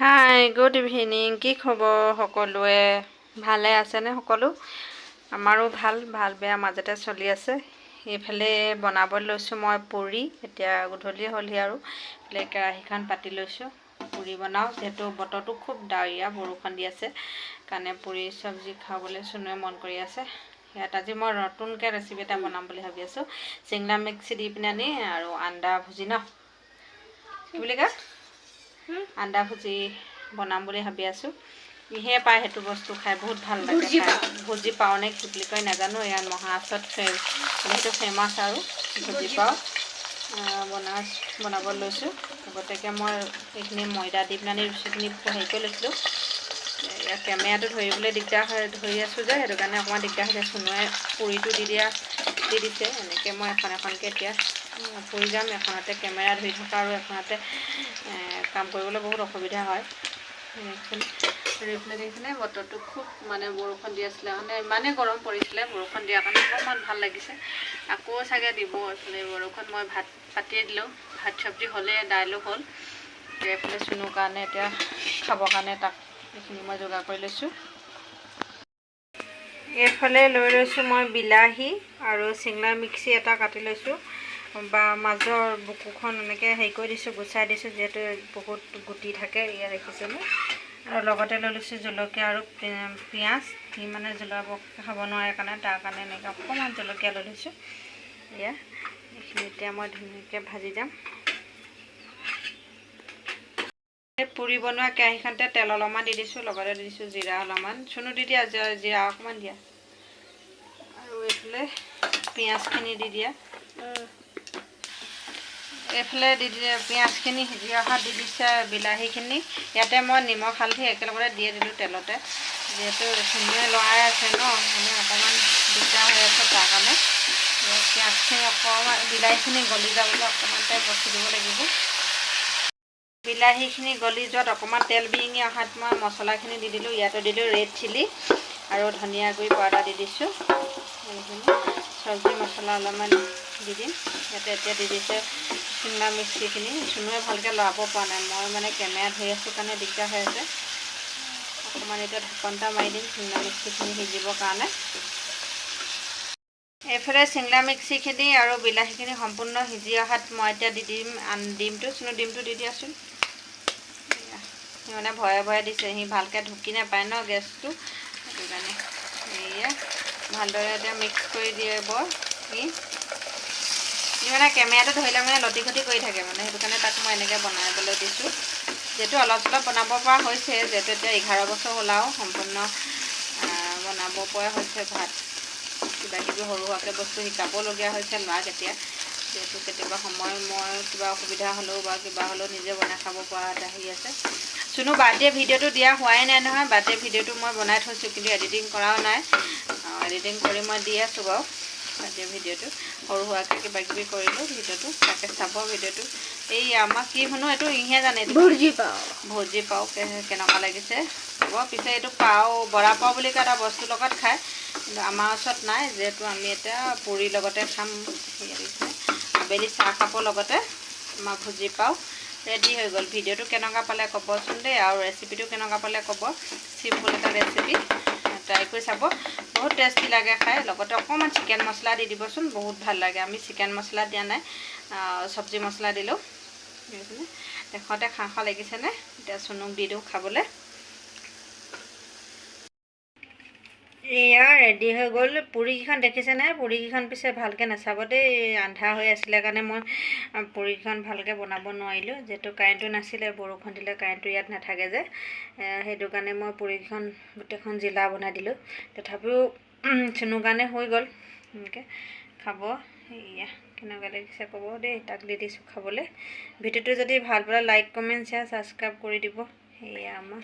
Hi good evening. কি খবৰ সকলোৱে? ভালে আছেনে সকলো? আমাৰো ভাল বেয়া মাজতে চলি আছে। এইফালে বনাব লৈছোঁ মই পুৰি। এতিয়া গধূলি হ'লহি আৰু এইফালে কেৰাহীখন পাতি লৈছোঁ। পুৰি বনাওঁ, যিহেতু বতৰটো খুব ডাৱৰীয়া, বৰষুণ দি আছে কাৰণে পুৰি চব্জি খাবলৈ চুনুৱে মন কৰি আছে। ইয়াত আজি মই নতুনকৈ ৰেচিপি এটা বনাম বুলি ভাবি আছোঁ। চিংৰা মিক্সি দি পিনে আনি আৰু আন্দা ভুজি কি বুলি কয়, আন্দা ভুজি বনাম বুলি ভাবি আছোঁ। ইহে পায় সেইটো বস্তু খাই বহুত ভাল লাগে। ভুজি পাওঁ নে কি বুলি কয় নাজানো। ইয়াত মহাৰাষ্ট্ৰত সেইটো ফেমাছ আৰু ভুজি পাওঁ। বনাব লৈছোঁ। গতিকে মই এইখিনি ময়দা দি পিনে ৰুচিখিনি হেৰি কৰি লৈছিলোঁ। ইয়াত কেমেৰাটো ধৰিবলৈ দিগদাৰ হয়, ধৰি আছোঁ যে সেইটো কাৰণে অকণমান দিগদাৰ হৈছে। চুনুৱে পুৰিটো দি দিছে। এনেকৈ মই এখনকৈ এতিয়া পুৰি যাম। এখনতে কেমেৰা ধৰি থকা আৰু এখনতে কাম কৰিবলৈ বহুত অসুবিধা হয়। এইফালে বতৰটো খুব বৰষুণ দি আছিলে, ইমানেই গৰম পৰিছিলে। বৰষুণ দিয়াৰ কাৰণে অকণমান ভাল লাগিছে। আকৌ চাগে দিব এইফালে বৰষুণ। মই ভাত পাতিয়ে দিলোঁ। ভাত চব্জি হ'লে, দাইলো হ'ল। এইফালে চুনুৰ কাৰণে এতিয়া খাবৰ কাৰণে তাক এইখিনি মই যোগাৰ কৰি লৈছোঁ। এইফালে লৈ লৈছোঁ মই বিলাহী আৰু চিংৰা মিক্সি এটা কাটি লৈছোঁ। বা মাজৰ বুকুখন এনেকৈ হেৰি কৰি দিছোঁ, গুচাই দিছোঁ, যিহেতু বহুত গুটি থাকে। ইয়াত দেখিছেনে? আৰু লগতে লৈ লৈছোঁ জলকীয়া আৰু পিঁয়াজ। সি জলকীয়া খাব নোৱাৰে কাৰণে তাৰ কাৰণে এনেকৈ অকণমান জলকীয়া লৈ লৈছোঁ। এইখিনি এতিয়া মই ধুনীয়াকৈ ভাজি যাম। পুৰি বনোৱা কেৰাহীখনতে তেল অলপমান দি দিছোঁ, লগতে দি দিছোঁ জিৰা অলপমান। চুনু দি দিয়া, জিৰা অকণমান দিয়া। আৰু এইফালে পিঁয়াজখিনি দি দিয়া। এইফালে দি দিয়ে পিঁয়াজখিনি সিজি অহাত দি দিছে বিলাহীখিনি। ইয়াতে মই নিমখ হালধি একেলগতে দিয়ে দিলোঁ তেলতে, যিহেতু চুনুৱে লৰাই আছে ন, অকণমান দিগদাৰ হৈ আছে তাৰ কাৰণে। পিঁয়াজখিনি অকণমান, বিলাহীখিনি গলি যাবলৈ অকণমান টাইম ৰখি দিব লাগিব। বিলাহীখিনি গলি যোৱাত অকণমান তেল বিৰিঙি অহাত মই মছলাখিনি দি দিলোঁ। ইয়াতে দিলোঁ ৰেড চিলি আৰু ধনিয়া গুড়ি পাউডাৰ দি দিছোঁ। এইখিনি চব্জি মছলা অলপমান দি দিম। ইয়াতে এতিয়া দি দিছে চিংৰা মিক্সিখিনি। চুনুৱে ভালকৈ লৰাব পৰা নাই, মই কেমেৰা ধৰি আছোঁ কাৰণে দিগদাৰ হৈ আছে। অকণমান এতিয়া ঢাকন এটা মাৰি দিম চিংৰা মিক্সিখিনি সিজিবৰ কাৰণে। এইফালে চিংৰা মিক্সিখিনি আৰু বিলাহীখিনি সম্পূৰ্ণ সিজি অহাত মই এতিয়া দি দিম ডিমটো। চুনু ডিমটো দি দিয়াচোন। সি ভয়ে দিছে, সি ভালকৈ ঢুকি নাপায় ন গেছটো, সেইটো কাৰণে। ভালদৰে এতিয়া মিক্স কৰি দিব। সি কেমেৰাটো ধৰিলে লটি ঘটি কৰি থাকে, সেইটো কাৰণে তাক মই এনেকৈ বনাবলৈ দিছোঁ। যিহেতু অলপ চলপ বনাব পৰা হৈছে, যিহেতু এতিয়া 11 বছৰ হ'ল আৰু সম্পূৰ্ণ বনাব পৰা হৈছে। ভাত কিবাকিবি সৰু সুৰাকৈ বস্তু শিকাবলগীয়া হৈছে ল'ৰাক এতিয়া, যিহেতু কেতিয়াবা সময় মই কিবা অসুবিধা হ'লেও বা কিবা হ'লেও নিজে বনাই খাব পৰা এটা হেৰি আছে। চুনু বাৰ্থডে ভিডিঅ'টো দিয়া হোৱাই নাই নহয়। বাৰ্থডে ভিডিঅ'টো মই বনাই থৈছোঁ, কিন্তু এডিটিং কৰাও নাই। এডিটিং কৰি মই দি আছোঁ বাৰু। বাৰ্থডে ভিডিঅ'টো সৰু সুৰাকৈ কিবাকিবি কৰিলোঁ ভিডিঅ'টো, তাকে চাব ভিডিঅ'টো। এই আমাক কি শুনো, এইটো ইহে জানে, ভুজি পাও কেনেকুৱা লাগিছে হ'ব। পিছে এইটো বৰা পাও বুলি কয়, এটা বস্তুৰ লগত খায়, কিন্তু আমাৰ ওচৰত নাই। যিহেতু আমি এতিয়া পুৰিৰ লগতে খাম। আবেলি চাহ কাপৰ লগতে আমাৰ ভুজি পাও ৰেডি হৈ গ'ল। ভিডিঅ'টো কেনেকুৱা পালে ক'বচোন দেই, আৰু ৰেচিপিটো কেনেকুৱা পালে ক'ব। চিম্পুল এটা ৰেচিপি, ট্ৰাই কৰি চাব। বহুত টেষ্টি লাগে খাই। লগতে অকণমান চিকেন মছলা দি দিবচোন, বহুত ভাল লাগে। আমি চিকেন মছলা দিয়া নাই, চব্জি মছলা দিলোঁ। দেখোঁতে খাওঁ খাওঁ লাগিছেনে? এতিয়া চুনুক দি দিওঁ খাবলৈ। এয়া ৰেডি হৈ গ'ল। পুৰিকেইখন দেখিছেনে? পুৰিকেইখন পিছে ভালকৈ নাচাব দেই, আন্ধাৰ হৈ আছিলে কাৰণে মই পুৰিকেইখন ভালকৈ বনাব নোৱাৰিলোঁ। যিহেতু কাৰেণ্টটো নাছিলে, বৰষুণ দিলে কাৰেণ্টটো ইয়াত নাথাকে যে, সেইটো কাৰণে মই পুৰিকেইখন গোটেইখন জিলা বনাই দিলোঁ। তথাপিও চুনুৰ কাৰণে হৈ গ'ল। এনেকৈ খাব। এয়া কেনেকুৱা লাগিছে ক'ব দেই, তাক দি দিছোঁ খাবলৈ। ভিডিঅ'টো যদি ভাল পালে লাইক কমেণ্ট শ্বেয়াৰ ছাবস্ক্ৰাইব কৰি দিব। সেয়া আমাৰ